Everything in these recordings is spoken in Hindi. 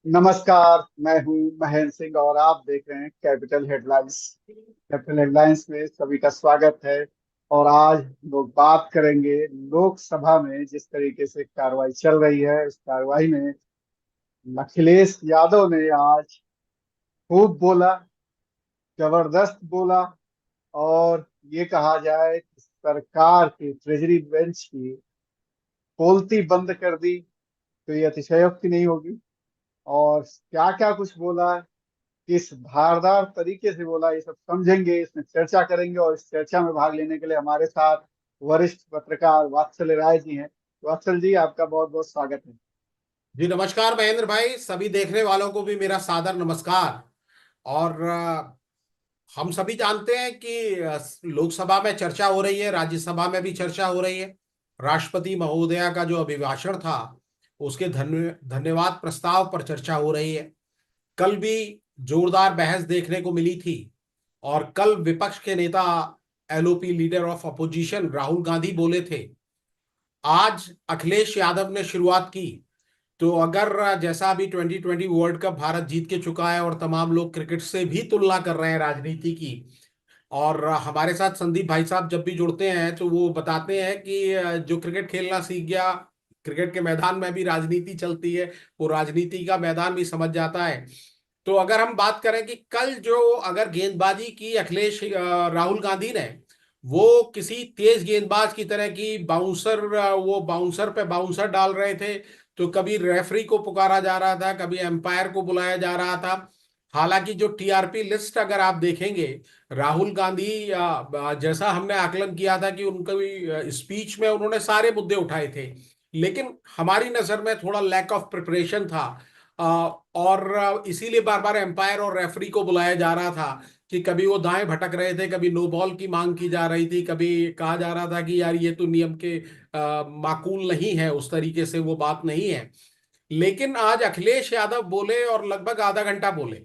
नमस्कार। मैं हूं महेंद्र सिंह और आप देख रहे हैं कैपिटल हेडलाइंस। कैपिटल हेडलाइंस में सभी का स्वागत है। और आज लोग बात करेंगे लोकसभा में जिस तरीके से कार्रवाई चल रही है, उस कार्रवाई में अखिलेश यादव ने आज खूब बोला, जबरदस्त बोला। और ये कहा जाए कि सरकार की ट्रेजरी बेंच की पोलती बंद कर दी तो ये अतिशयोक्ति नहीं होगी। और क्या क्या कुछ बोला, किस धारदार तरीके से बोला, ये सब समझेंगे, इसमें चर्चा करेंगे। और इस चर्चा में भाग लेने के लिए हमारे साथ वरिष्ठ पत्रकार वात्सल राय जी हैं। वात्सल जी, आपका बहुत बहुत स्वागत है। जी नमस्कार महेंद्र भाई, सभी देखने वालों को भी मेरा सादर नमस्कार। और हम सभी जानते हैं कि लोकसभा में चर्चा हो रही है, राज्यसभा में भी चर्चा हो रही है। राष्ट्रपति महोदया का जो अभिभाषण था, उसके धन्यवाद प्रस्ताव पर चर्चा हो रही है। कल भी जोरदार बहस देखने को मिली थी। और कल विपक्ष के नेता LOP leader of opposition Rahul Gandhi बोले थे। आज अखिलेश यादव ने शुरुआत की। तो अगर जैसा अभी 2020 वर्ल्ड कप भारत जीत के चुका है और तमाम लोग क्रिकेट से भी तुलना कर रहे हैं राजनीति की। और हमारे साथ संदीप भाई साहब जब भी जुड़ते हैं तो वो बताते हैं कि जो क्रिकेट खेलना सीख गया, क्रिकेट के मैदान में भी राजनीति चलती है, वो राजनीति का मैदान भी समझ जाता है। तो अगर हम बात करें कि कल जो अगर गेंदबाजी की अखिलेश राहुल गांधी ने, वो किसी तेज गेंदबाज की तरह की वो बाउंसर पे बाउंसर डाल रहे थे। तो कभी रेफरी को पुकारा जा रहा था, कभी एम्पायर को बुलाया जा रहा था। हालांकि जो टीआरपी लिस्ट अगर आप देखेंगे, राहुल गांधी जैसा हमने आकलन किया था कि उनका स्पीच में उन्होंने सारे मुद्दे उठाए थे, लेकिन हमारी नजर में थोड़ा लैक ऑफ प्रिपरेशन था। और इसीलिए बार बार एम्पायर और रेफरी को बुलाया जा रहा था कि कभी वो दाएं भटक रहे थे, कभी नो बॉल की मांग की जा रही थी, कभी कहा जा रहा था कि यार ये तो नियम के माकूल नहीं है, उस तरीके से वो बात नहीं है। लेकिन आज अखिलेश यादव बोले और लगभग आधा घंटा बोले।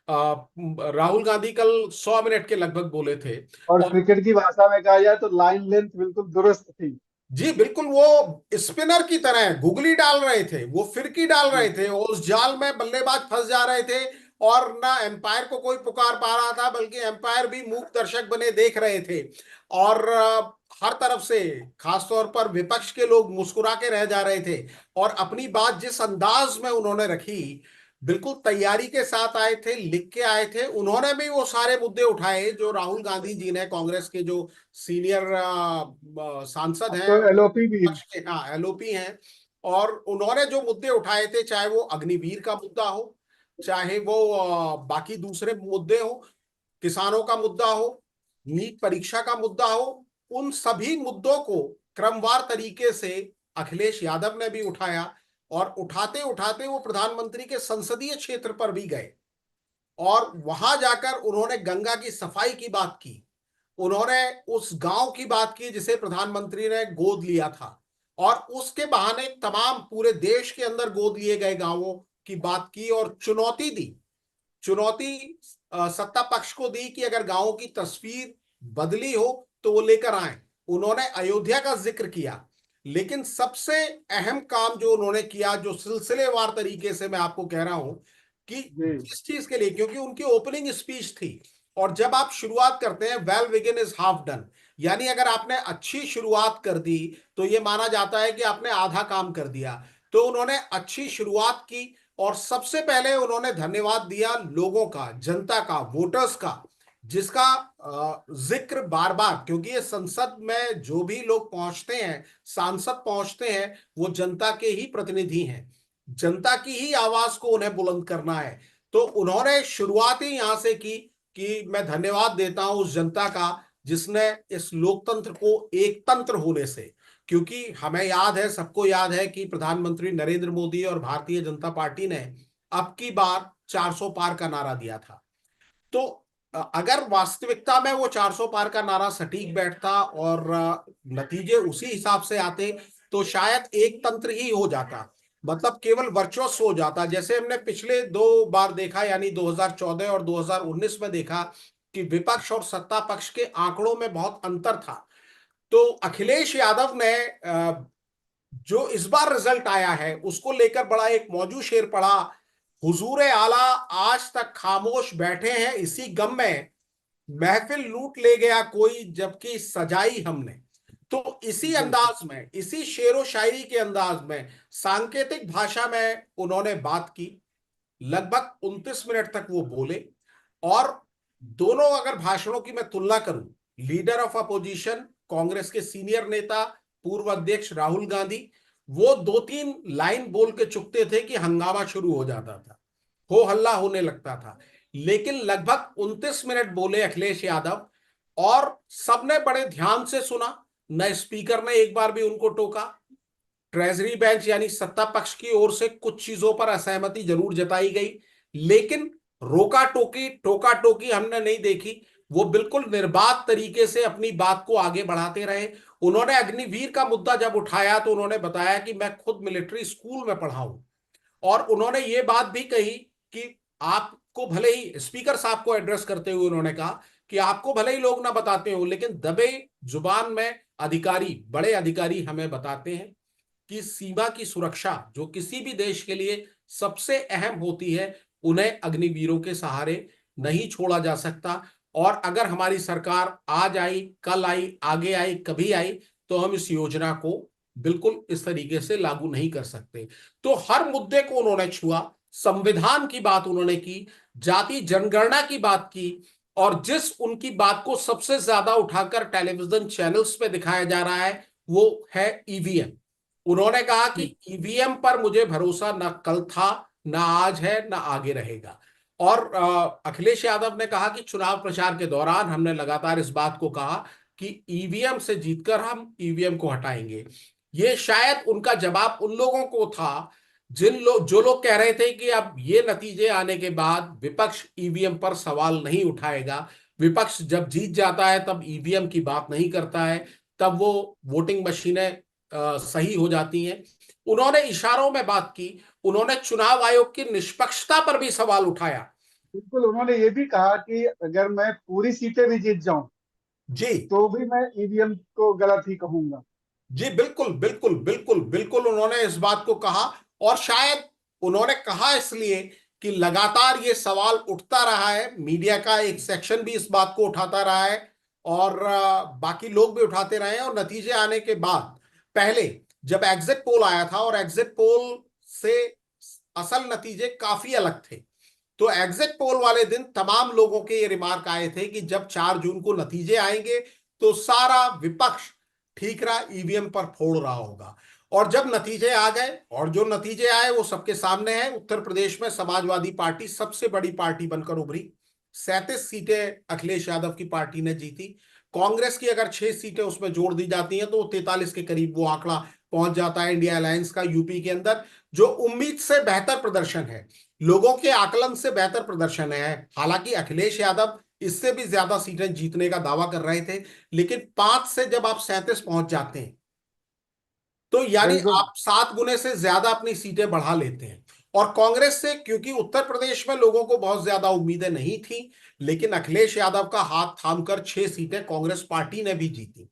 राहुल गांधी कल 100 मिनट के लगभग बोले थे। और और क्रिकेट की भाषा में कहा जाए तो लाइन लेंथ बिल्कुल दुरुस्त थी। जी बिल्कुल, वो स्पिनर की तरह गुगली डाल रहे थे, वो फिरकी डाल रहे थे, और उस जाल में बल्लेबाज फंस जा रहे थे। और ना एम्पायर को कोई पुकार पा रहा था, बल्कि एम्पायर भी मूक दर्शक बने देख रहे थे। और हर तरफ से खासतौर पर विपक्ष के लोग मुस्कुरा के रह जा रहे थे। और अपनी बात जिस अंदाज में उन्होंने रखी, बिल्कुल तैयारी के साथ आए थे, लिख के आए थे। उन्होंने भी वो सारे मुद्दे उठाए जो राहुल गांधी जी ने, कांग्रेस के जो सीनियर सांसद अब हैं, तो एलओपी भी है। विपक्ष के, हाँ एलओपी हैं। और उन्होंने जो मुद्दे उठाए थे, चाहे वो अग्निवीर का मुद्दा हो, चाहे वो बाकी दूसरे मुद्दे हो, किसानों का मुद्दा हो, नीट परीक्षा का मुद्दा हो, उन सभी मुद्दों को क्रमवार तरीके से अखिलेश यादव ने भी उठाया। और उठाते उठाते वो प्रधानमंत्री के संसदीय क्षेत्र पर भी गए। और वहां जाकर उन्होंने गंगा की सफाई की बात की। उन्होंने उस गांव की बात की जिसे प्रधानमंत्री ने गोद लिया था। और उसके बहाने तमाम पूरे देश के अंदर गोद लिए गए गांवों की बात की और चुनौती दी। चुनौती सत्ता पक्ष को दी कि अगर गांवों की तस्वीर बदली हो तो वो लेकर आए। उन्होंने अयोध्या का जिक्र किया। लेकिन सबसे अहम काम जो उन्होंने किया, जो सिलसिलेवार तरीके से मैं आपको कह रहा हूं कि जी। जिस चीज के लिए, क्योंकि उनकी ओपनिंग स्पीच थी। और जब आप शुरुआत करते हैं, well begin is half done, यानी अगर आपने अच्छी शुरुआत कर दी तो ये माना जाता है कि आपने आधा काम कर दिया। तो उन्होंने अच्छी शुरुआत की। और सबसे पहले उन्होंने धन्यवाद दिया लोगों का, जनता का, वोटर्स का, जिसका जिक्र बार बार, क्योंकि ये संसद में जो भी लोग पहुंचते हैं, सांसद पहुंचते हैं, वो जनता के ही प्रतिनिधि हैं। जनता की ही आवाज को उन्हें बुलंद करना है। तो उन्होंने शुरुआत ही यहां से की कि मैं धन्यवाद देता हूं उस जनता का जिसने इस लोकतंत्र को एक तंत्र होने से, क्योंकि हमें याद है, सबको याद है कि प्रधानमंत्री नरेंद्र मोदी और भारतीय जनता पार्टी ने अब की बार 400 पार का नारा दिया था। तो अगर वास्तविकता में वो 400 पार का नारा सटीक बैठता और नतीजे उसी हिसाब से आते, तो शायद एक तंत्र ही हो जाता, मतलब केवल वर्चस्व हो जाता, जैसे हमने पिछले दो बार देखा, यानी 2014 और 2019 में देखा कि विपक्ष और सत्ता पक्ष के आंकड़ों में बहुत अंतर था। तो अखिलेश यादव ने जो इस बार रिजल्ट आया है उसको लेकर बड़ा एक मौजू शेर पड़ा हुजूर आला आज तक खामोश बैठे हैं इसी गम में, महफिल लूट ले गया कोई जबकि सजाई हमने। तो इसी बिल्कुल। अंदाज में, इसी शेरो शायरी के अंदाज में, सांकेतिक भाषा में उन्होंने बात की। लगभग 29 मिनट तक वो बोले। और दोनों अगर भाषणों की मैं तुलना करूं, लीडर ऑफ अपोजिशन कांग्रेस के सीनियर नेता पूर्व अध्यक्ष राहुल गांधी, वो 2-3 लाइन बोल के चुकते थे कि हंगामा शुरू हो जाता था, हो हल्ला होने लगता था। लेकिन लगभग 29 मिनट बोले अखिलेश यादव, और सबने बड़े ध्यान से सुना। न स्पीकर ने एक बार भी उनको टोका। ट्रेजरी बेंच यानी सत्ता पक्ष की ओर से कुछ चीजों पर असहमति जरूर जताई गई, लेकिन टोका टोकी हमने नहीं देखी। वो बिल्कुल निर्बाध तरीके से अपनी बात को आगे बढ़ाते रहे। उन्होंने अग्निवीर का मुद्दा जब उठाया तो उन्होंने बताया कि मैं खुद मिलिट्री स्कूल में पढ़ा हूं। और उन्होंने ये बात भी कही कि आपको भले ही, स्पीकर साहब को एड्रेस करते हुए उन्होंने कहा कि आपको भले ही लोग ना बताते हो, लेकिन दबे जुबान में अधिकारी, बड़े अधिकारी हमें बताते हैं कि सीमा की सुरक्षा जो किसी भी देश के लिए सबसे अहम होती है, उन्हें अग्निवीरों के सहारे नहीं छोड़ा जा सकता। और अगर हमारी सरकार आज आई, कल आई, आगे आई, कभी आई, तो हम इस योजना को बिल्कुल इस तरीके से लागू नहीं कर सकते। तो हर मुद्दे को उन्होंने छुआ। संविधान की बात उन्होंने की, जाति जनगणना की बात की। और जिस उनकी बात को सबसे ज्यादा उठाकर टेलीविजन चैनल्स पे दिखाया जा रहा है, वो है ईवीएम। उन्होंने कहा कि ईवीएम पर मुझे भरोसा न कल था, न आज है, न आगे रहेगा। और अखिलेश यादव ने कहा कि चुनाव प्रचार के दौरान हमने लगातार इस बात को कहा कि ईवीएम से जीतकर हम ईवीएम को हटाएंगे। ये शायद उनका जवाब उन लोगों को था जो लोग कह रहे थे कि अब ये नतीजे आने के बाद विपक्ष ईवीएम पर सवाल नहीं उठाएगा। विपक्ष जब जीत जाता है तब ईवीएम की बात नहीं करता है, तब वो वोटिंग मशीनें सही हो जाती हैं। उन्होंने इशारों में बात की। उन्होंने चुनाव आयोग की निष्पक्षता पर भी सवाल उठाया। बिल्कुल, उन्होंने ये भी कहा कि अगर मैं पूरी सीटें भी जीत जाऊं जी। तो भी मैं ईवीएम को गलत ही कहूंगा। जी बिल्कुल बिल्कुल बिल्कुल बिल्कुल, उन्होंने इस बात को कहा। और शायद उन्होंने कहा इसलिए कि लगातार ये सवाल उठता रहा है, मीडिया का एक सेक्शन भी इस बात को उठाता रहा है, और बाकी लोग भी उठाते रहे हैं। और नतीजे आने के बाद, पहले जब एग्जिट पोल आया था, और एग्जिट पोल से असल नतीजे काफी अलग थे, तो एग्जिट पोल वाले दिन तमाम लोगों के ये रिमार्क आए थे कि जब 4 जून को नतीजे आएंगे तो सारा विपक्ष ठीकरा ईवीएम पर फोड़ रहा होगा। और जब नतीजे आ गए, और जो नतीजे आए वो सबके सामने हैं, उत्तर प्रदेश में समाजवादी पार्टी सबसे बड़ी पार्टी बनकर उभरी। 37 सीटें अखिलेश यादव की पार्टी ने जीती। कांग्रेस की अगर 6 सीटें उसमें जोड़ दी जाती हैं तो 43 के करीब वो आंकड़ा पहुंच जाता है इंडिया अलायंस का यूपी के अंदर, जो उम्मीद से बेहतर प्रदर्शन है, लोगों के आकलन से बेहतर प्रदर्शन है। हालांकि अखिलेश यादव इससे भी ज्यादा सीटें जीतने का दावा कर रहे थे, लेकिन 5 से जब आप 37 पहुंच जाते हैं, तो यानी बिल्कुल। आप 7 गुने से ज्यादा अपनी सीटें बढ़ा लेते हैं। और कांग्रेस से, क्योंकि उत्तर प्रदेश में लोगों को बहुत ज्यादा उम्मीदें नहीं थी, लेकिन अखिलेश यादव का हाथ थामकर 6 सीटें कांग्रेस पार्टी ने भी जीती।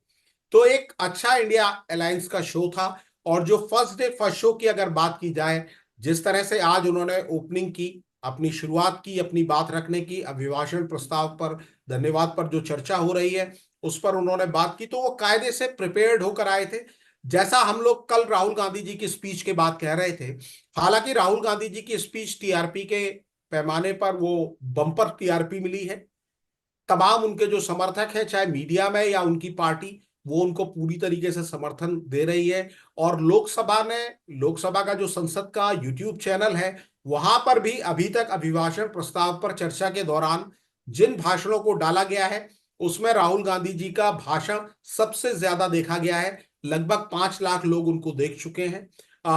तो एक अच्छा इंडिया अलायंस का शो था। और जो फर्स्ट डे फर्स्ट शो की अगर बात की जाए, जिस तरह से आज उन्होंने ओपनिंग की, अपनी शुरुआत की, अपनी बात रखने की, अभिभाषण प्रस्ताव पर, धन्यवाद पर जो चर्चा हो रही है उस पर उन्होंने बात की, तो वो कायदे से प्रिपेयर्ड होकर आए थे। जैसा हम लोग कल राहुल गांधी जी की स्पीच के बाद कह रहे थे, हालांकि राहुल गांधी जी की स्पीच टीआरपी के पैमाने पर वो बम्पर टीआरपी मिली है। तमाम उनके जो समर्थक हैं, चाहे मीडिया में या उनकी पार्टी, वो उनको पूरी तरीके से समर्थन दे रही है। और लोकसभा का जो संसद का यूट्यूब चैनल है, वहां पर भी अभी तक अभिभाषण प्रस्ताव पर चर्चा के दौरान जिन भाषणों को डाला गया है, उसमें राहुल गांधी जी का भाषण सबसे ज्यादा देखा गया है। लगभग 5 लाख लोग उनको देख चुके हैं।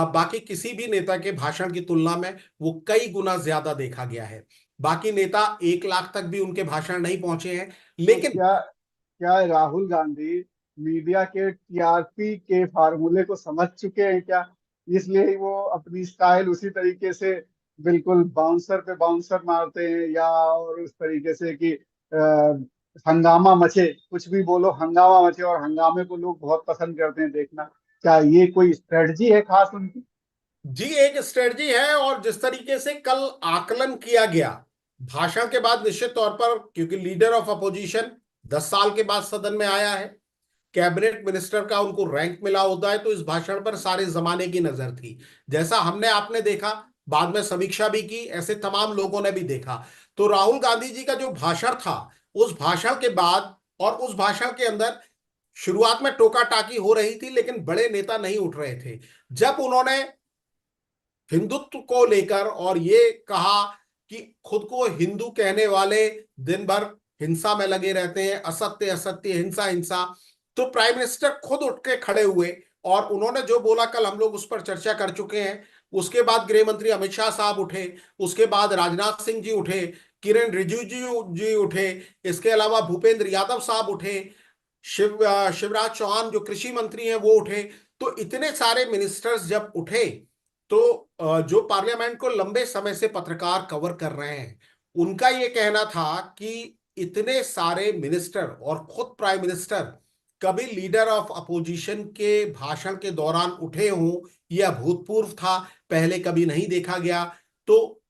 बाकी किसी भी नेता के भाषण की तुलना में वो कई गुना ज्यादा देखा गया है। बाकी नेता 1 लाख तक भी उनके भाषण नहीं पहुंचे हैं, तो लेकिन क्या क्या राहुल गांधी मीडिया के टीआरपी के फार्मूले को समझ चुके हैं क्या? इसलिए ही वो अपनी स्टाइल उसी तरीके से बिल्कुल बाउंसर पे बाउंसर मारते हैं, या और उस तरीके से कि हंगामा मचे, कुछ भी बोलो हंगामा मचे, और हंगामे को लोग बहुत पसंद करते हैं देखना। क्या ये कोई स्ट्रेटजी है खास उनकी? जी एक स्ट्रेटजी है। और जिस तरीके से कल आकलन किया गया भाषण के बाद, निश्चित तौर पर, क्योंकि लीडर ऑफ अपोजिशन 10 साल के बाद सदन में आया है, कैबिनेट मिनिस्टर का उनको रैंक मिला होता है, तो इस भाषण पर सारे जमाने की नजर थी। जैसा हमने आपने देखा, बाद में समीक्षा भी की, ऐसे तमाम लोगों ने भी देखा। तो राहुल गांधी जी का जो भाषण था, उस भाषण के बाद और उस भाषण के अंदर शुरुआत में टोका टाकी हो रही थी, लेकिन बड़े नेता नहीं उठ रहे थे। जब उन्होंने हिंदुत्व को लेकर और ये कहा कि खुद को हिंदू कहने वाले दिन भर हिंसा में लगे रहते हैं, असत्य असत्य, हिंसा हिंसा, तो प्राइम मिनिस्टर खुद उठ के खड़े हुए और उन्होंने जो बोला, कल हम लोग उस पर चर्चा कर चुके हैं। उसके बाद गृह मंत्री अमित शाह साहब उठे, उसके बाद राजनाथ सिंह जी उठे, किरण रिजिजू जी उठे, इसके अलावा भूपेंद्र यादव साहब उठे, शिवराज चौहान जो कृषि मंत्री हैं वो उठे। तो इतने सारे मिनिस्टर्स जब उठे, तो जो पार्लियामेंट को लंबे समय से पत्रकार कवर कर रहे हैं, उनका ये कहना था कि इतने सारे मिनिस्टर और खुद प्राइम मिनिस्टर कभी लीडर ऑफ अपोजिशन के भाषण के दौरान उठे हों, यह अभूतपूर्व था, पहले कभी नहीं देखा गया। तो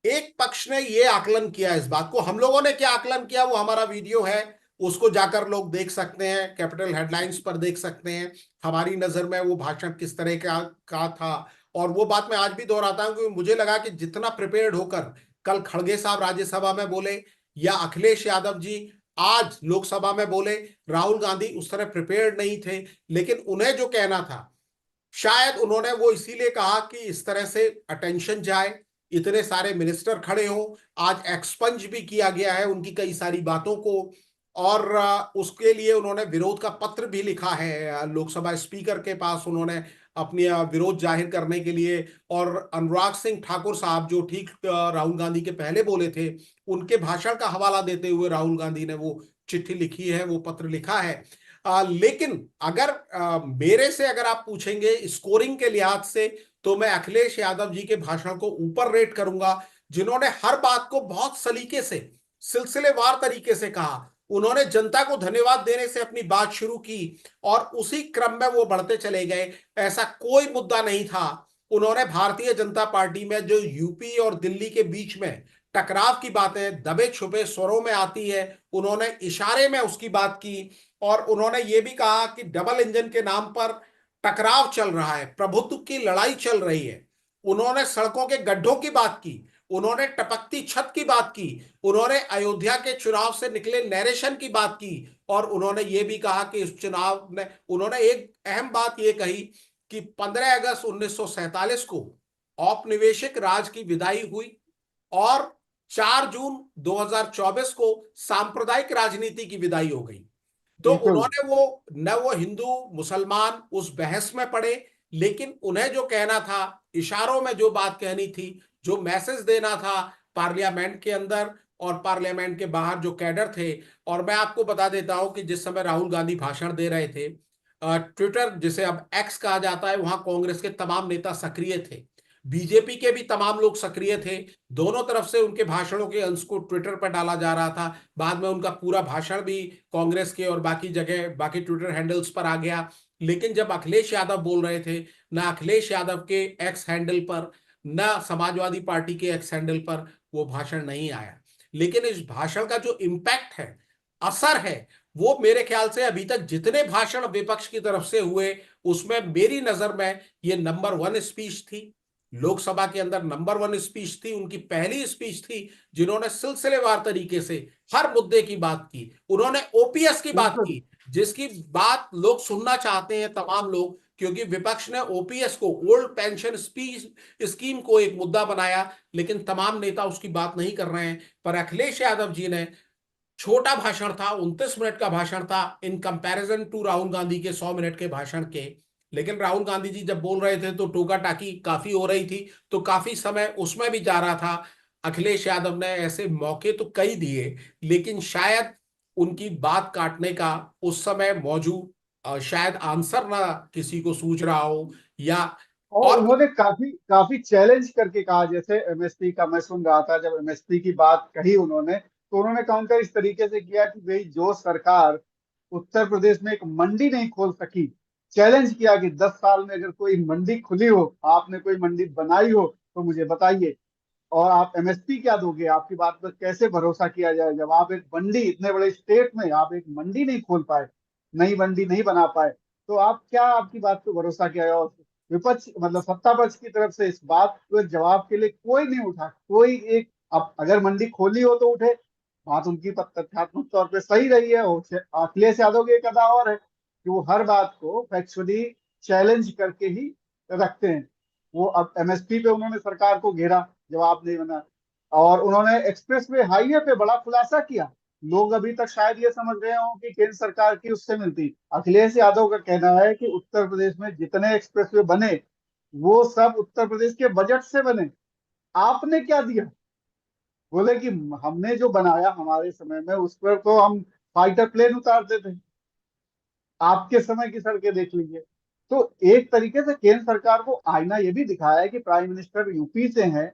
एक पक्ष ने ये आकलन किया, इस बात को हम लोगों ने क्या आकलन किया वो हमारा वीडियो है, उसको जाकर लोग देख सकते हैं, कैपिटल हेडलाइंस पर देख सकते हैं हमारी नजर में वो भाषण किस तरह का था। और वो बात मैं आज भी दोहराता हूं, क्योंकि मुझे लगा कि जितना प्रिपेयर्ड होकर कल खड़गे साहब राज्यसभा में बोले या अखिलेश यादव जी आज लोकसभा में बोले, राहुल गांधी उस तरह प्रिपेयर्ड नहीं थे। लेकिन उन्हें जो कहना था, शायद उन्होंने वो इसीलिए कहा कि इस तरह से अटेंशन जाए, इतने सारे मिनिस्टर खड़े हों। आज एक्सपंज भी किया गया है उनकी कई सारी बातों को, और उसके लिए उन्होंने विरोध का पत्र भी लिखा है लोकसभा स्पीकर के पास, उन्होंने अपनी विरोध जाहिर करने के लिए। और अनुराग सिंह ठाकुर साहब जो ठीक राहुल गांधी के पहले बोले थे, उनके भाषण का हवाला देते हुए राहुल गांधी ने वो चिट्ठी लिखी है, वो पत्र लिखा है। लेकिन अगर मेरे से अगर आप पूछेंगे स्कोरिंग के लिहाज से, तो मैं अखिलेश यादव जी के भाषण को ऊपर रेट करूंगा, जिन्होंने हर बात को बहुत सलीके से, सिलसिलेवार तरीके से कहा। उन्होंने जनता को धन्यवाद देने से अपनी बात शुरू की और उसी क्रम में वो बढ़ते चले गए, ऐसा कोई मुद्दा नहीं था। उन्होंने भारतीय जनता पार्टी में जो यूपी और दिल्ली के बीच में टकराव की बातें दबे छुपे स्वरों में आती है, उन्होंने इशारे में उसकी बात की। और उन्होंने ये भी कहा कि डबल इंजन के नाम पर टकराव चल रहा है, प्रभुत्व की लड़ाई चल रही है। उन्होंने सड़कों के गड्ढों की बात की, उन्होंने टपकती छत की बात की, उन्होंने अयोध्या के चुनाव से निकले नैरेशन की बात की। और उन्होंने ये भी कहा कि इस चुनाव में उन्होंने एक अहम बात ये कही कि 15 अगस्त 1947 को औपनिवेशिक राज की विदाई हुई और 4 जून 2024 को सांप्रदायिक राजनीति की विदाई हो गई। तो बिल्कुल। उन्होंने वो न वो हिंदू मुसलमान उस बहस में पड़े, लेकिन उन्हें जो कहना था, इशारों में जो बात कहनी थी, जो मैसेज देना था पार्लियामेंट के अंदर और पार्लियामेंट के बाहर जो कैडर थे। और मैं आपको बता देता हूं कि जिस समय राहुल गांधी भाषण दे रहे थे, ट्विटर जिसे अब एक्स कहा जाता है, वहां कांग्रेस के तमाम नेता सक्रिय थे, बीजेपी के भी तमाम लोग सक्रिय थे। दोनों तरफ से उनके भाषणों के अंश को ट्विटर पर डाला जा रहा था। बाद में उनका पूरा भाषण भी कांग्रेस के और बाकी जगह बाकी ट्विटर हैंडल्स पर आ गया। लेकिन जब अखिलेश यादव बोल रहे थे, ना अखिलेश यादव के एक्स हैंडल पर, ना समाजवादी पार्टी के एक्स हैंडल पर वो भाषण नहीं आया। लेकिन इस भाषण का जो इम्पैक्ट है, असर है, वो मेरे ख्याल से अभी तक जितने भाषण विपक्ष की तरफ से हुए, उसमें मेरी नजर में ये नंबर 1 स्पीच थी। लोकसभा के अंदर नंबर 1 स्पीच थी, उनकी पहली स्पीच थी जिन्होंने सिलसिलेवार तरीके से हर मुद्दे की बात की। उन्होंने ओपीएस की बात बिल्कुल। की, जिसकी बात लोग सुनना चाहते हैं तमाम लोग, क्योंकि विपक्ष ने ओपीएस को, ओल्ड पेंशन स्कीम को एक मुद्दा बनाया, लेकिन तमाम नेता उसकी बात नहीं कर रहे हैं। पर अखिलेश यादव जी ने, छोटा भाषण था, 29 मिनट का भाषण था in comparison to Rahul Gandhi के 100 मिनट के भाषण के। लेकिन राहुल गांधी जी जब बोल रहे थे तो टोका टाकी काफी हो रही थी, तो काफी समय उसमें भी जा रहा था। अखिलेश यादव ने ऐसे मौके तो कई दिए, लेकिन शायद उनकी बात काटने का उस समय मौजूद शायद आंसर ना किसी को सूझ रहा हो, या और और उन्होंने काफी काफी चैलेंज करके कहा, जैसे एमएसपी का मैं सुन रहा था, जब एमएसपी की बात कही उन्होंने, तो उन्होंने काउंटर इस तरीके से किया कि भाई जो सरकार उत्तर प्रदेश में एक मंडी नहीं खोल सकी, चैलेंज किया कि 10 साल में अगर कोई मंडी खुली हो, आपने कोई मंडी बनाई हो, तो मुझे बताइए। और आप एमएसपी क्या दोगे? आपकी बात पर कैसे भरोसा किया जाए जब आप एक मंडी, इतने बड़े स्टेट में आप एक मंडी नहीं खोल पाए, नई मंडी नहीं बना पाए, तो आप क्या, आपकी बात को भरोसा किया जाए? और विपक्ष मतलब सत्ता पक्ष की तरफ से इस बात को जवाब के लिए कोई नहीं उठा, कोई एक। अब अगर मंडी खोली हो तो उठे, बात उनकी तथ्यात्मक तौर पे सही रही है। और अखिलेश यादव की एक अदा और है कि वो हर बात को फैक्चुअली चैलेंज करके ही रखते हैं। वो अब एमएसपी पे उन्होंने सरकार को घेरा, जवाब नहीं बना। और उन्होंने एक्सप्रेसवे हाईवे पे बड़ा खुलासा किया। लोग अभी तक शायद ये समझ रहे हो कि केंद्र सरकार की उससे मिलती। अखिलेश यादव का कहना है कि उत्तर प्रदेश में जितने एक्सप्रेसवे बने, वो सब उत्तर प्रदेश के बजट से बने। आपने क्या दिया? बोले कि हमने जो बनाया हमारे समय में, उस पर तो हम फाइटर प्लेन उतारते थे, आपके समय की सड़कें देख लीजिए। तो एक तरीके से केंद्र सरकार को आईना ये भी दिखाया है कि प्राइम मिनिस्टर यूपी से हैं।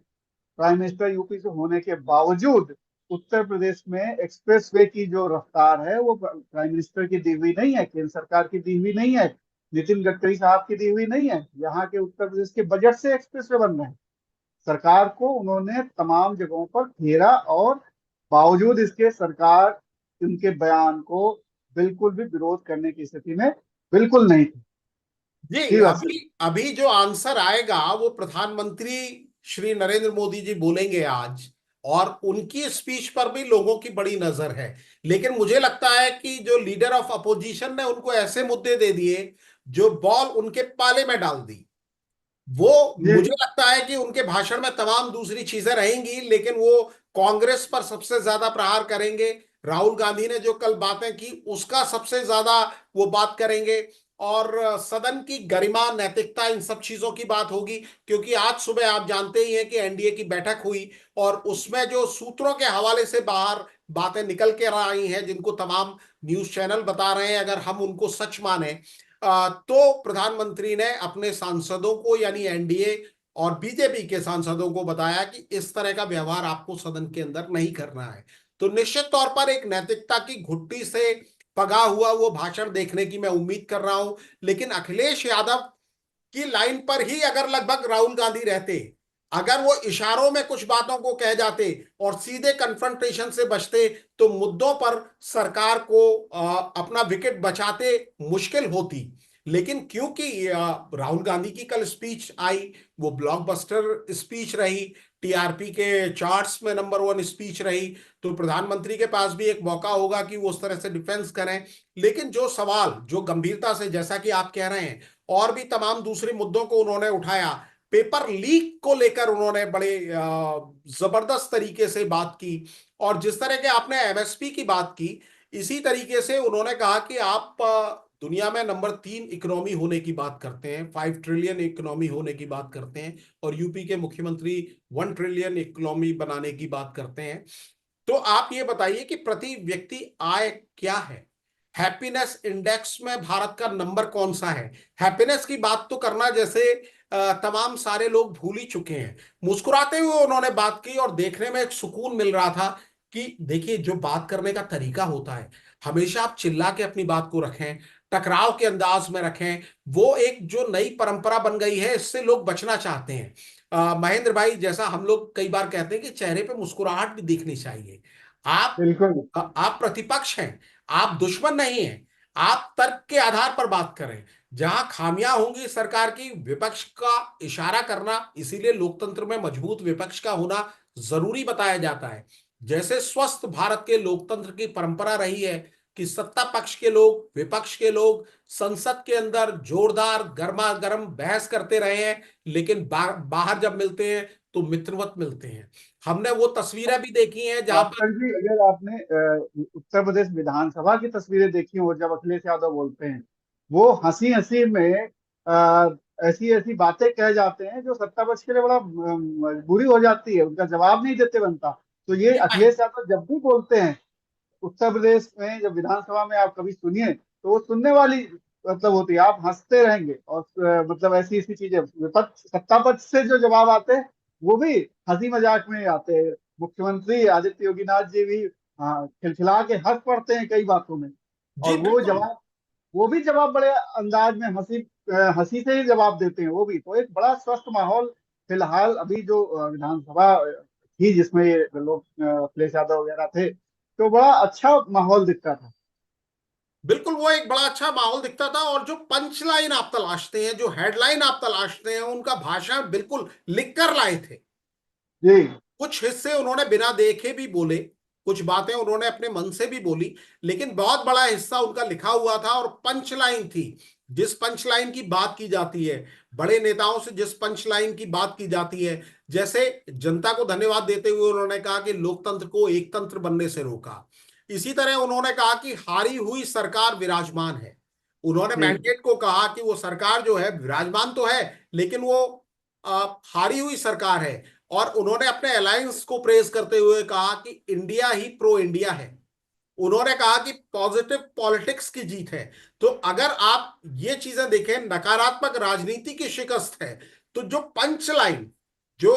प्राइम मिनिस्टर यूपी से होने के बावजूद उत्तर प्रदेश में एक्सप्रेसवे की जो रफ्तार है वो प्राइम मिनिस्टर की दी हुई नहीं है, केंद्र सरकार की दी हुई नहीं है, नितिन गडकरी साहब की दी हुई नहीं है। यहाँ के उत्तर प्रदेश के बजट से एक्सप्रेसवे बन रहे हैं। सरकार को उन्होंने तमाम जगहों पर घेरा, और बावजूद इसके सरकार उनके बयान को बिल्कुल भी विरोध करने की स्थिति में बिल्कुल नहीं थी। जी, जी वैसे। अभी अभी जो आंसर आएगा वो प्रधानमंत्री श्री नरेंद्र मोदी जी बोलेंगे आज, और उनकी स्पीच पर भी लोगों की बड़ी नजर है। लेकिन मुझे लगता है कि जो लीडर ऑफ अपोजिशन ने उनको ऐसे मुद्दे दे दिए जो बॉल उनके पाले में डाल दी। वो जी मुझे लगता है कि उनके भाषण में तमाम दूसरी चीजें रहेंगी, लेकिन वो कांग्रेस पर सबसे ज्यादा प्रहार करेंगे। राहुल गांधी ने जो कल बातें की उसका सबसे ज्यादा वो बात करेंगे। और सदन की गरिमा, नैतिकता, इन सब चीजों की बात होगी। क्योंकि आज सुबह आप जानते ही हैं कि एनडीए की बैठक हुई, और उसमें जो सूत्रों के हवाले से बाहर बातें निकल के आई हैं, जिनको तमाम न्यूज चैनल बता रहे हैं, अगर हम उनको सच माने, तो प्रधानमंत्री ने अपने सांसदों को, यानी एनडीए और बीजेपी के सांसदों को बताया कि इस तरह का व्यवहार आपको सदन के अंदर नहीं करना है। तो निश्चित तौर पर एक नैतिकता की घुट्टी से पगा हुआ वो भाषण देखने की मैं उम्मीद कर रहा हूं। लेकिन अखिलेश यादव की लाइन पर ही अगर लगभग राहुल गांधी रहते, अगर वो इशारों में कुछ बातों को कह जाते और सीधे कन्फ्रंटेशन से बचते, तो मुद्दों पर सरकार को अपना विकेट बचाते मुश्किल होती। लेकिन क्योंकि राहुल गांधी की कल स्पीच आई, वो ब्लॉकबस्टर स्पीच रही, टीआरपी के चार्ट्स में नंबर 1 स्पीच रही, तो प्रधानमंत्री के पास भी एक मौका होगा कि वो उस तरह से डिफेंस करें। लेकिन जो सवाल, जो गंभीरता से, जैसा कि आप कह रहे हैं, और भी तमाम दूसरे मुद्दों को उन्होंने उठाया। पेपर लीक को लेकर उन्होंने बड़े जबरदस्त तरीके से बात की। और जिस तरह के आपने एमएसपी की बात की, इसी तरीके से उन्होंने कहा कि आप दुनिया में नंबर 3 इकोनॉमी होने की बात करते हैं, 5 ट्रिलियन इकोनॉमी होने की बात करते हैं, और यूपी के मुख्यमंत्री 1 ट्रिलियन इकोनॉमी बनाने की बात करते हैं। तो आप ये बताइए कि प्रति व्यक्ति आय क्या है? हैप्पीनेस इंडेक्स में भारत का नंबर कौन सा है? हैप्पीनेस की बात तो करना जैसे तमाम सारे लोग भूल ही चुके हैं। मुस्कुराते हुए उन्होंने बात की, और देखने में एक सुकून मिल रहा था कि देखिए, जो बात करने का तरीका होता है, हमेशा आप चिल्ला के अपनी बात को रखें, टकराव के अंदाज में रखें। वो एक जो नई परंपरा बन गई है, इससे लोग बचना चाहते हैं। महेंद्र भाई, जैसा हम लोग कई बार कहते हैं कि चेहरे पे मुस्कुराहट भी दिखनी चाहिए। आप बिल्कुल। आप प्रतिपक्ष हैं, आप दुश्मन नहीं हैं। आप तर्क के आधार पर बात करें। जहां खामियां होंगी सरकार की, विपक्ष का इशारा करना, इसीलिए लोकतंत्र में मजबूत विपक्ष का होना जरूरी बताया जाता है। जैसे स्वस्थ भारत के लोकतंत्र की परंपरा रही है कि सत्ता पक्ष के लोग, विपक्ष के लोग संसद के अंदर जोरदार गर्मा गर्म बहस करते रहे हैं, लेकिन बाहर जब मिलते हैं तो मित्रवत मिलते हैं। हमने वो तस्वीरें भी देखी हैं जहां पर। भास्कर जी, अगर आपने उत्तर प्रदेश विधानसभा की तस्वीरें देखी हो, जब अखिलेश यादव बोलते हैं, वो हंसी हंसी में आ, ऐसी ऐसी बातें कह जाते हैं जो सत्ता पक्ष के लिए बड़ा बुरी हो जाती है, उनका जवाब नहीं देते बनता। तो ये जी भाई। अखिलेश यादव जब भी बोलते हैं उत्तर प्रदेश में, जब विधानसभा में आप कभी सुनिए, तो वो सुनने वाली मतलब होती है, आप हंसते रहेंगे। और मतलब ऐसी ऐसी चीजें विपक्ष सत्ता पक्ष से जो जवाब आते हैं, वो भी हंसी मजाक में आते हैं। मुख्यमंत्री आदित्य योगीनाथ जी भी हाँ खिलखिला के हंस पड़ते हैं कई बातों में। जी और वो बिल्कुल। जवाब वो भी जवाब बड़े अंदाज में हंसी हंसी से ही जवाब देते हैं। वो भी तो एक बड़ा स्वस्थ माहौल फिलहाल अभी जो विधानसभा थी जिसमें ये लोग अखिलेश यादव वगैरह थे, तो बड़ा अच्छा माहौल दिखता था। बिल्कुल, वो एक बड़ा अच्छा माहौल दिखता था। और जो पंच लाइन आप तलाशते हैं, जो हेडलाइन आप तलाशते हैं, उनका भाषण बिल्कुल लिख कर लाए थे। जी कुछ हिस्से उन्होंने बिना देखे भी बोले, कुछ बातें उन्होंने अपने मन से भी बोली, लेकिन बहुत बड़ा हिस्सा उनका लिखा हुआ था और पंच लाइन थी। जिस पंच लाइन की बात की जाती है, बड़े नेताओं से जिस पंच लाइन की बात की जाती है, जैसे जनता को धन्यवाद देते हुए उन्होंने कहा कि लोकतंत्र को एक तंत्र बनने से रोका। इसी तरह उन्होंने कहा कि हारी हुई सरकार विराजमान है। उन्होंने जी मैंडेट को कहा कि वो सरकार जो है विराजमान तो है, लेकिन वो हारी हुई सरकार है। और उन्होंने अपने अलायंस को प्रेज करते हुए कहा कि इंडिया ही प्रो इंडिया है। उन्होंने कहा कि पॉजिटिव पॉलिटिक्स की जीत है। तो अगर आप ये चीजें देखें, नकारात्मक राजनीति की शिकस्त है। तो जो पंच लाइन, जो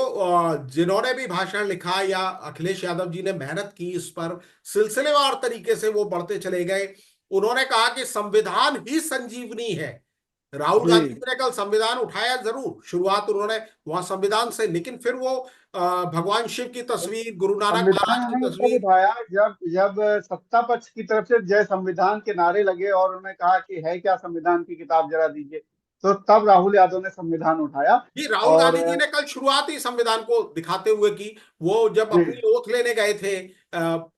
जिन्होंने भी भाषण लिखा या अखिलेश यादव जी ने मेहनत की इस पर, सिलसिलेवार तरीके से वो बढ़ते चले गए। उन्होंने कहा कि संविधान ही संजीवनी है। राहुल जी। गांधी जी ने कल संविधान उठाया, जरूर शुरुआत उन्होंने वहां संविधान से, लेकिन फिर वो भगवान शिव की तस्वीर, गुरु नानक संविधान महाराज की उन्होंने तब तस्वीर। उठाया जब जब सत्ता पक्ष की तरफ से जय संविधान के नारे लगे और उन्होंने कहा कि है क्या संविधान की किताब जरा दीजिए, तो तब राहुल यादव ने संविधान उठाया। जी, राहुल और गांधी जी ने कल शुरुआत ही संविधान को दिखाते हुए की। वो जब जी अपनी ओथ लेने गए थे,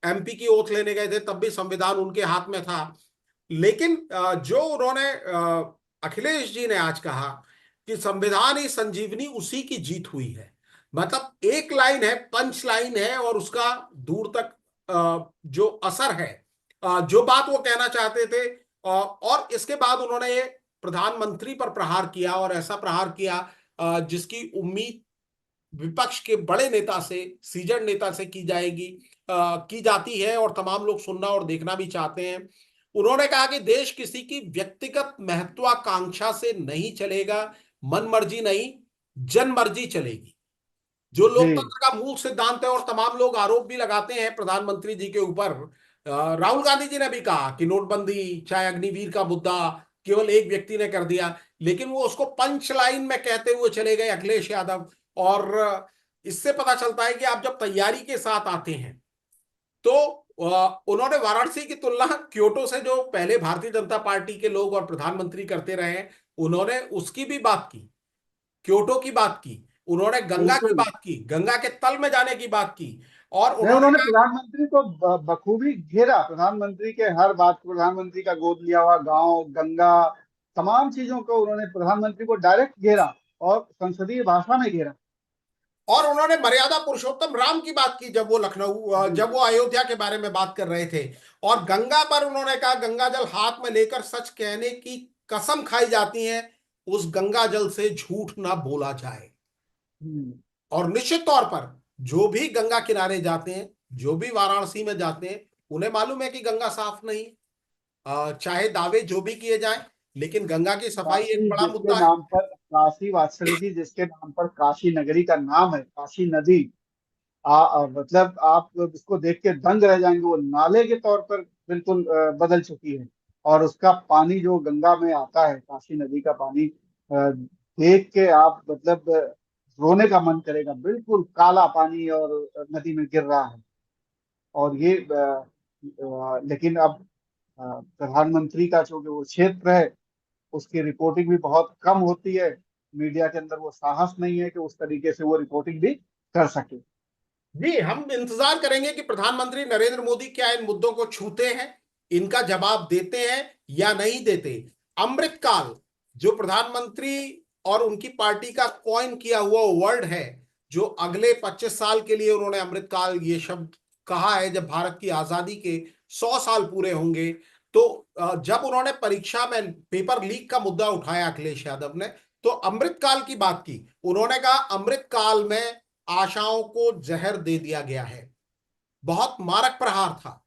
एमपी की ओथ लेने गए थे, तब भी संविधान उनके हाथ में था। लेकिन जो उन्होंने अखिलेश जी ने आज कहा कि संविधान ही संजीवनी, उसी की जीत हुई है। मतलब एक लाइन है, पंच लाइन है, और उसका दूर तक जो असर है, जो बात वो कहना चाहते थे। और इसके बाद उन्होंने ये प्रधानमंत्री पर प्रहार किया, और ऐसा प्रहार किया जिसकी उम्मीद विपक्ष के बड़े नेता से, सीजन नेता से की जाएगी, की जाती है, और तमाम लोग सुनना और देखना भी चाहते हैं। उन्होंने कहा कि देश किसी की व्यक्तिगत महत्वाकांक्षा से नहीं चलेगा, मन मर्जी नहीं, जन मर्जी चलेगी, जो जी। लोकतंत्र का मूल सिद्धांत है। और तमाम लोग आरोप भी लगाते हैं प्रधानमंत्री जी के ऊपर। राहुल गांधी जी ने भी कहा कि नोटबंदी, चाहे अग्निवीर का मुद्दा, केवल एक व्यक्ति ने कर दिया, लेकिन वो उसको पंच लाइन में कहते हुए चले गए अखिलेश यादव। और इससे पता चलता है कि आप जब तैयारी के साथ आते हैं, तो उन्होंने वाराणसी की तुलना क्योटो से, जो पहले भारतीय जनता पार्टी के लोग और प्रधानमंत्री करते रहे हैं, उन्होंने उसकी भी बात की, क्योटो की बात की। उन्होंने गंगा की बिल्कुल। बात की, गंगा के तल में जाने की बात की। और नहीं, उन्होंने उन्होंने कहा, प्रधानमंत्री को बखूबी घेरा। प्रधानमंत्री के हर बात को, प्रधानमंत्री का गोद लिया हुआ गांव, गंगा, तमाम चीजों को उन्होंने प्रधानमंत्री को डायरेक्ट घेरा और संसदीय भाषा में घेरा। और उन्होंने मर्यादा पुरुषोत्तम राम की बात की, जब वो लखनऊ, जी जब वो अयोध्या के बारे में बात कर रहे थे। और गंगा पर उन्होंने कहा, गंगा जल हाथ में लेकर सच कहने की कसम खाई जाती है, उस गंगा जल से झूठ ना बोला जाए। हम्म, और निश्चित तौर पर जो भी गंगा किनारे जाते हैं, जो भी वाराणसी में जाते हैं, उन्हें मालूम है कि गंगा साफ नहीं। चाहे दावे जो भी किए जाए, लेकिन गंगा की सफाई एक काशी बड़ा जिसके मुद्दा है। नाम पर, काशी वात्सल्य जी जिसके नाम पर काशी नगरी का नाम है, काशी नदी। मतलब आप इसको देख के दंग रह जाएंगे। वो नाले के तौर पर बिल्कुल बदल चुकी है। और उसका पानी जो गंगा में आता है, काशी नदी का पानी देख के आप मतलब रोने का मन करेगा। बिल्कुल काला पानी और नदी में गिर रहा है। और ये लेकिन अब प्रधानमंत्री का जो वो क्षेत्र है, उसकी रिपोर्टिंग भी बहुत कम होती है। मीडिया के अंदर वो साहस नहीं है कि उस तरीके से वो रिपोर्टिंग भी कर सके। जी, हम इंतजार करेंगे कि प्रधानमंत्री नरेंद्र मोदी क्या इन मुद्दों को छूते हैं, इनका जवाब देते हैं या नहीं देते। अमृतकाल, जो प्रधानमंत्री और उनकी पार्टी का कॉइन किया हुआ वर्ड है, जो अगले 25 साल के लिए उन्होंने अमृतकाल ये शब्द कहा है, जब भारत की आजादी के 100 साल पूरे होंगे। तो जब उन्होंने परीक्षा में पेपर लीक का मुद्दा उठाया अखिलेश यादव ने, तो अमृतकाल की बात की। उन्होंने कहा अमृतकाल में आशाओं को जहर दे दिया गया है। बहुत मारक प्रहार था।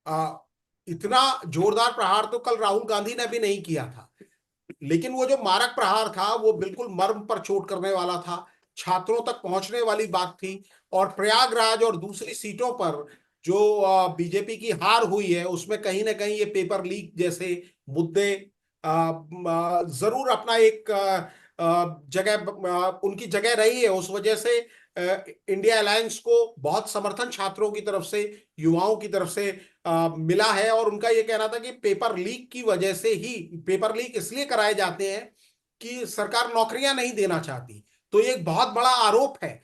आ, इतना जोरदार प्रहार तो कल राहुल गांधी ने भी नहीं किया था। लेकिन वो जो मारक प्रहार था, वो बिल्कुल मर्म पर चोट करने वाला था, छात्रों तक पहुंचने वाली बात थी। और प्रयागराज और दूसरी सीटों पर बीजेपी की हार हुई है उसमें कहीं ना कहीं ये पेपर लीक जैसे मुद्दे जरूर अपना एक जगह उनकी जगह रही है। उस वजह से इंडिया अलायंस को बहुत समर्थन छात्रों की तरफ से, युवाओं की तरफ से मिला है। और उनका ये कहना था कि पेपर लीक की वजह से ही, पेपर लीक इसलिए कराए जाते हैं कि सरकार नौकरियां नहीं देना चाहती। तो ये एक बहुत बड़ा आरोप है।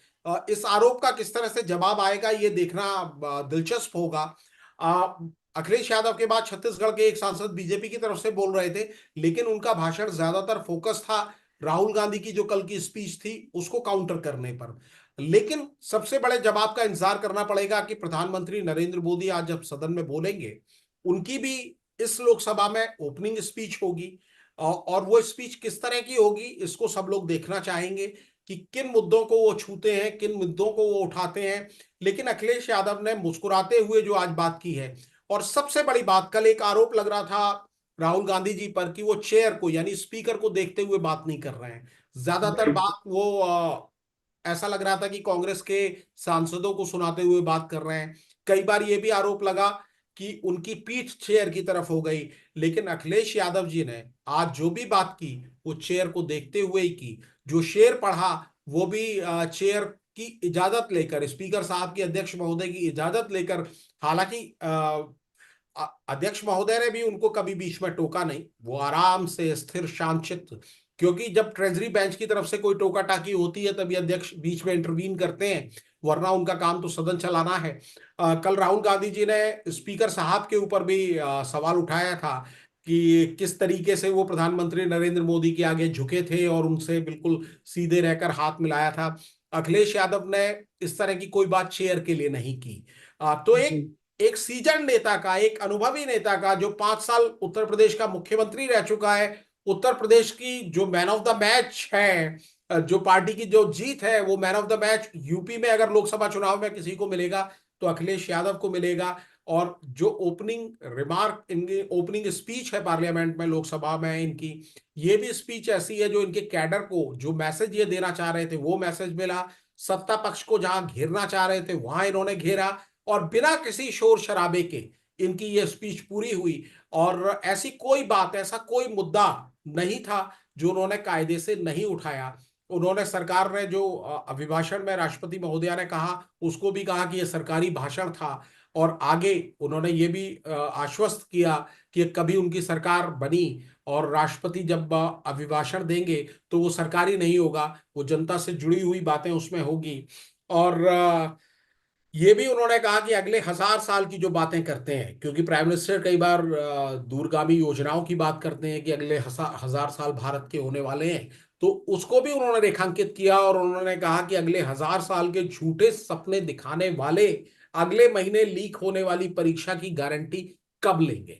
इस आरोप का किस तरह से जवाब आएगा ये देखना दिलचस्प होगा। अ, अखिलेश यादव के बाद छत्तीसगढ़ के एक सांसद बीजेपी की तरफ से बोल रहे थे, लेकिन उनका भाषण ज्यादातर फोकस था राहुल गांधी की जो कल की स्पीच थी उसको काउंटर करने पर। लेकिन सबसे बड़े जवाब का इंतजार करना पड़ेगा कि प्रधानमंत्री नरेंद्र मोदी आज जब सदन में बोलेंगे, उनकी भी इस लोकसभा में ओपनिंग स्पीच होगी। और वो स्पीच किस तरह की होगी इसको सब लोग देखना चाहेंगे कि किन मुद्दों को वो छूते हैं, किन मुद्दों को वो उठाते हैं। लेकिन अखिलेश यादव ने मुस्कुराते हुए जो आज बात की है, और सबसे बड़ी बात, कल एक आरोप लग रहा था राहुल गांधी जी पर कि वो चेयर को यानी स्पीकर को देखते हुए बात नहीं कर रहे हैं। ज्यादातर बिल्कुल। बात वो ऐसा लग रहा था कि कांग्रेस के सांसदों को सुनाते हुए बात कर रहे हैं। कई बार ये भी आरोप लगा कि उनकी पीठ चेयर की तरफ हो गई। लेकिन अखिलेश यादव जी ने आज जो भी बात की वो चेयर को देखते हुए ही की। जो शेर पढ़ा वो भी चेयर की इजाजत लेकर, स्पीकर साहब की, अध्यक्ष महोदय की इजाजत लेकर। हालांकि अध्यक्ष महोदय ने भी उनको कभी बीच में टोका नहीं, वो आराम से स्थिर शांतचित्त, क्योंकि जब ट्रेजरी बेंच की तरफ से कोई टोका टाकी होती है तभी अध्यक्ष बीच में इंटरवीन करते हैं, वरना उनका काम तो सदन चलाना है। कल राहुल गांधी जी ने स्पीकर साहब के ऊपर भी सवाल उठाया था कि किस तरीके से वो प्रधानमंत्री नरेंद्र मोदी के आगे झुके थे और उनसे बिल्कुल सीधे रहकर हाथ मिलाया था। अखिलेश यादव ने इस तरह की कोई बात चेयर के लिए नहीं की। तो एक जी। एक सीजन नेता का, एक अनुभवी नेता का, जो 5 साल उत्तर प्रदेश का मुख्यमंत्री रह चुका है, उत्तर प्रदेश की जो मैन ऑफ द मैच है, जो पार्टी की जो जीत है, वो man of the match UP में अगर लोकसभा चुनाव में किसी को मिलेगा तो अखिलेश यादव को मिलेगा। और जो ओपनिंग रिमार्क, इनकी ओपनिंग स्पीच है पार्लियामेंट में, लोकसभा में इनकी, ये भी स्पीच ऐसी है जो इनके कैडर को जो मैसेज ये देना चाह रहे थे वो मैसेज मिला। सत्ता पक्ष को जहां घेरना चाह रहे थे वहां इन्होंने घेरा, और बिना किसी शोर शराबे के इनकी ये स्पीच पूरी हुई। और ऐसी कोई बात, ऐसा कोई मुद्दा नहीं था जो उन्होंने कायदे से नहीं उठाया। उन्होंने, सरकार ने जो अभिभाषण में राष्ट्रपति महोदया ने कहा उसको भी कहा कि यह सरकारी भाषण था। और आगे उन्होंने ये भी आश्वस्त किया कि कभी उनकी सरकार बनी और राष्ट्रपति जब अभिभाषण देंगे तो वो सरकारी नहीं होगा, वो जनता से जुड़ी हुई बातें उसमें होगी। और ये भी उन्होंने कहा कि अगले 1,000 साल की जो बातें करते हैं, क्योंकि प्राइम मिनिस्टर कई बार दूरगामी योजनाओं की बात करते हैं कि अगले 1,000 साल भारत के होने वाले हैं, तो उसको भी उन्होंने रेखांकित किया। और उन्होंने कहा कि अगले 1,000 साल के झूठे सपने दिखाने वाले अगले महीने लीक होने वाली परीक्षा की गारंटी कब लेंगे।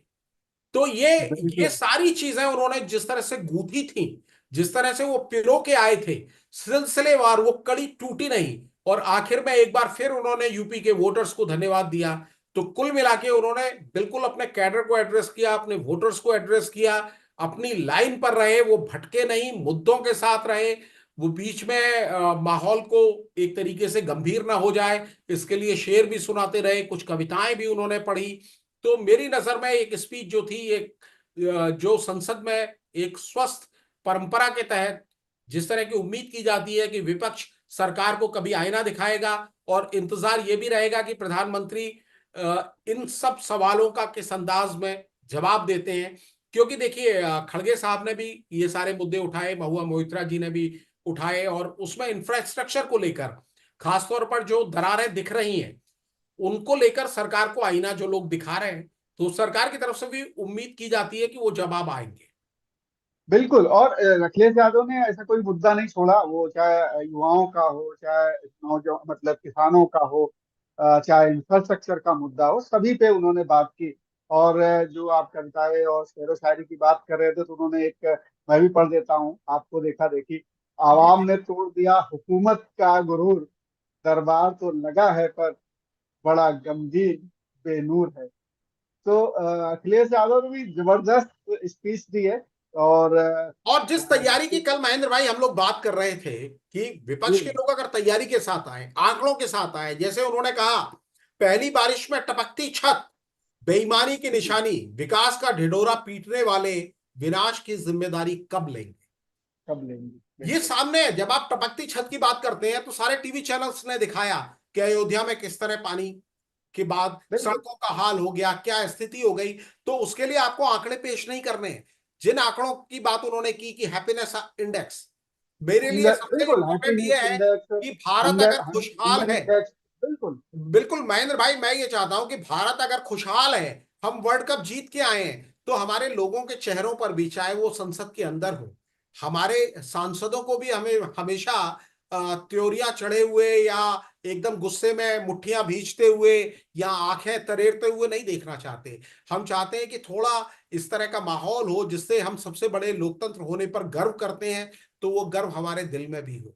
तो ये बिल्कुल। सारी चीजें उन्होंने जिस तरह से गूंथी थी, जिस तरह से वो पिरो के आए थे सिलसिलेवार, वो कड़ी टूटी नहीं। और आखिर में एक बार फिर उन्होंने यूपी के वोटर्स को धन्यवाद दिया। तो कुल मिला के उन्होंने बिल्कुल अपने कैडर को एड्रेस किया, अपने वोटर्स को एड्रेस किया, अपनी लाइन पर रहे, वो भटके नहीं, मुद्दों के साथ रहे। वो बीच में माहौल को एक तरीके से गंभीर ना हो जाए इसके लिए शेर भी सुनाते रहे, कुछ कविताएं भी उन्होंने पढ़ी। तो मेरी नजर में एक स्पीच जो थी, एक जो संसद में एक स्वस्थ परंपरा के तहत जिस तरह की उम्मीद की जाती है कि विपक्ष सरकार को कभी आईना दिखाएगा और इंतजार ये भी रहेगा कि प्रधानमंत्री इन सब सवालों का किस अंदाज में जवाब देते हैं। क्योंकि देखिए, खड़गे साहब ने भी ये सारे मुद्दे उठाए, महुआ मोइत्रा जी ने भी उठाए, और उसमें इंफ्रास्ट्रक्चर को लेकर खासतौर पर जो दरारें दिख रही हैं उनको लेकर सरकार को आईना जो लोग दिखा रहे हैं, तो सरकार की तरफ से भी उम्मीद की जाती है कि वो जवाब आएंगे। बिल्कुल। और अखिलेश यादव ने ऐसा कोई मुद्दा नहीं छोड़ा, वो चाहे युवाओं का हो, चाहे नौजवान मतलब किसानों का हो, चाहे इंफ्रास्ट्रक्चर का मुद्दा हो, सभी पे उन्होंने बात की। और जो आप कविताएं और शेर व शायरी की बात कर रहे थे तो उन्होंने एक, मैं भी पढ़ देता हूँ आपको, देखा देखी। आवाम ने तोड़ दिया हुकूमत का गुरूर, दरबार तो लगा है पर बड़ा गमगीन बेनूर है। तो अखिलेश यादव ने भी जबरदस्त स्पीच दी है। और और जिस तैयारी की कल महेंद्र भाई हम लोग बात कर रहे थे कि विपक्ष के जी। लोग अगर तैयारी के साथ आए, आंकड़ों के साथ आए, जैसे उन्होंने कहा पहली बारिश में टपकती छत, बेईमानी की निशानी, विकास का ढिढोरा पीटने वाले विनाश की जिम्मेदारी कब लेंगे? कब लेंगे? ये बिल्कुल। सामने है। जब आप टपकती छत की बात करते हैं तो सारे टीवी चैनल्स ने दिखाया कि अयोध्या में किस तरह पानी के बाद बिल्कुल। सड़कों का हाल हो गया, क्या स्थिति हो गई। तो उसके लिए आपको आंकड़े पेश नहीं करने हैं। जिन आंकड़ों की बात उन्होंने की कि हैप्पीनेस इंडेक्स, मेरे लिए सबसे बिल्कुल, इंपॉर्टेंट हैप्पीनेस यह है इंडेक्स, कि भारत हंगर अगर खुशहाल हंगर है, इंडेक्स। बिल्कुल। बिल्कुल महेंद्र भाई, मैं ये चाहता हूं कि भारत अगर खुशहाल है, हम वर्ल्ड कप जीत के आए हैं, तो हमारे लोगों के चेहरों पर भी, चाहे वो संसद के अंदर हो, हमारे सांसदों को भी हमें हमेशा त्योरियां चढ़े हुए या एकदम गुस्से में मुट्ठियां भींचते हुए या आंखें तरेरते हुए नहीं देखना चाहते। हम चाहते हैं कि थोड़ा इस तरह का माहौल हो जिससे हम सबसे बड़े लोकतंत्र होने पर गर्व करते हैं, तो वो गर्व हमारे दिल में भी हो,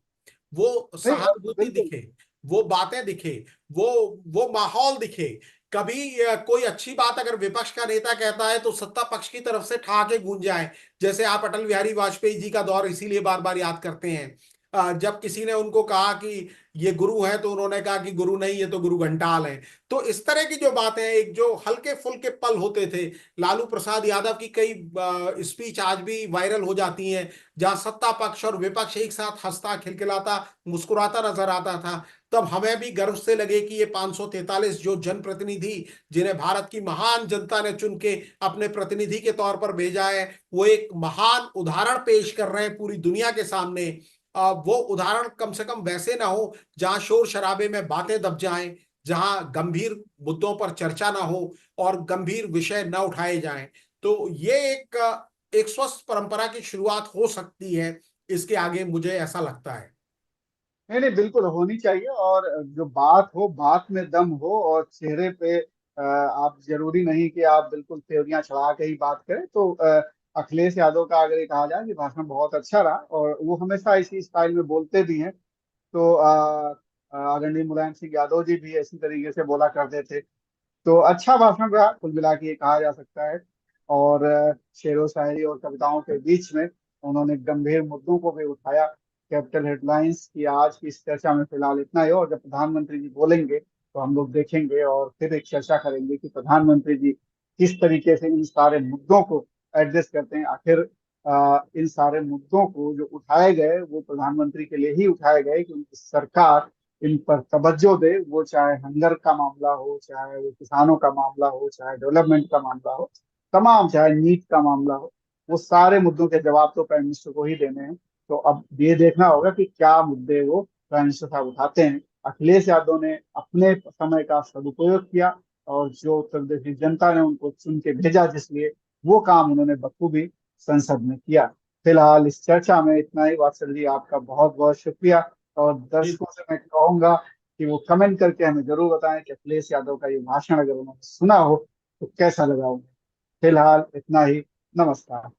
वो नहीं, सहानुभूति बिल्कुल। दिखे, वो बातें दिखे, वो वो माहौल दिखे। कभी कोई अच्छी बात अगर विपक्ष का नेता कहता है तो सत्ता पक्ष की तरफ से ठहाके गूंज जाए। जैसे आप अटल बिहारी वाजपेयी जी का दौर इसीलिए बार बार याद करते हैं। जब किसी ने उनको कहा कि ये गुरु है, तो उन्होंने कहा कि गुरु नहीं, ये तो गुरु घंटाल है। तो इस तरह की जो बातें, एक जो हल्के फुल्के पल होते थे। लालू प्रसाद यादव की कई स्पीच आज भी वायरल हो जाती हैं, जहां सत्ता पक्ष और विपक्ष एक साथ हंसता खिलखिलाता मुस्कुराता नजर आता था। तब हमें भी गर्व से लगे कि ये 543 जो जनप्रतिनिधि, जिन्हें भारत की महान जनता ने चुन के अपने प्रतिनिधि के तौर पर भेजा है, वो एक महान उदाहरण पेश कर रहे हैं पूरी दुनिया के सामने। वो उदाहरण कम से कम वैसे ना हो जहां शोर शराबे में बातें दब जाएं, जहां गंभीर मुद्दों पर चर्चा ना हो और गंभीर विषय न उठाए जाएं। तो ये एक स्वस्थ परंपरा की शुरुआत हो सकती है, इसके आगे मुझे ऐसा लगता है। नहीं नहीं, बिल्कुल होनी चाहिए। और जो बात हो, बात में दम हो, और चेहरे पे आप जरूरी नहीं कि आप बिल्कुल थ्योरियां चढ़ा के ही बात करें। तो अखिलेश यादव का अगर ये कहा जाए कि भाषण बहुत अच्छा रहा, और वो हमेशा इसी स्टाइल में बोलते भी हैं, तो आदरणीय मुलायम सिंह यादव जी भी इसी तरीके से बोला करते थे। तो अच्छा भाषण रहा, कुल मिला के ये कहा जा सकता है। और शेरो शायरी और कविताओं के बीच में उन्होंने गंभीर मुद्दों को भी उठाया। कैपिटल हेडलाइंस की आज की इस चर्चा में फिलहाल इतना ही, और जब प्रधानमंत्री जी बोलेंगे तो हम लोग देखेंगे और फिर एक चर्चा करेंगे कि प्रधानमंत्री जी किस तरीके से इन सारे मुद्दों को एड्रेस करते हैं। आखिर इन सारे मुद्दों को जो उठाए गए वो प्रधानमंत्री के लिए ही उठाए गए कि उनकी सरकार इन पर तवज्जो दे। वो चाहे हंगर का मामला हो, चाहे वो किसानों का मामला हो, चाहे डेवलपमेंट का मामला हो, तमाम, चाहे नीट का मामला हो, वो सारे मुद्दों के जवाब तो प्राइम मिनिस्टर को ही देने हैं। तो अब ये देखना होगा कि क्या मुद्दे वो प्राइम मिनिस्टर साहब उठाते हैं। अखिलेश यादव ने अपने समय का सदुपयोग किया, और जो उत्तर प्रदेश की जनता ने उनको चुन के भेजा जिसलिए, वो काम उन्होंने बखूबी संसद में किया। फिलहाल इस चर्चा में इतना ही। वात्सल जी, आपका बहुत बहुत शुक्रिया। और जी दर्शकों से मैं कहूंगा कि वो कमेंट करके हमें जरूर बताएं कि अखिलेश यादव का ये भाषण अगर उन्होंने सुना हो तो कैसा लगा उन्हें। फिलहाल इतना ही। नमस्कार।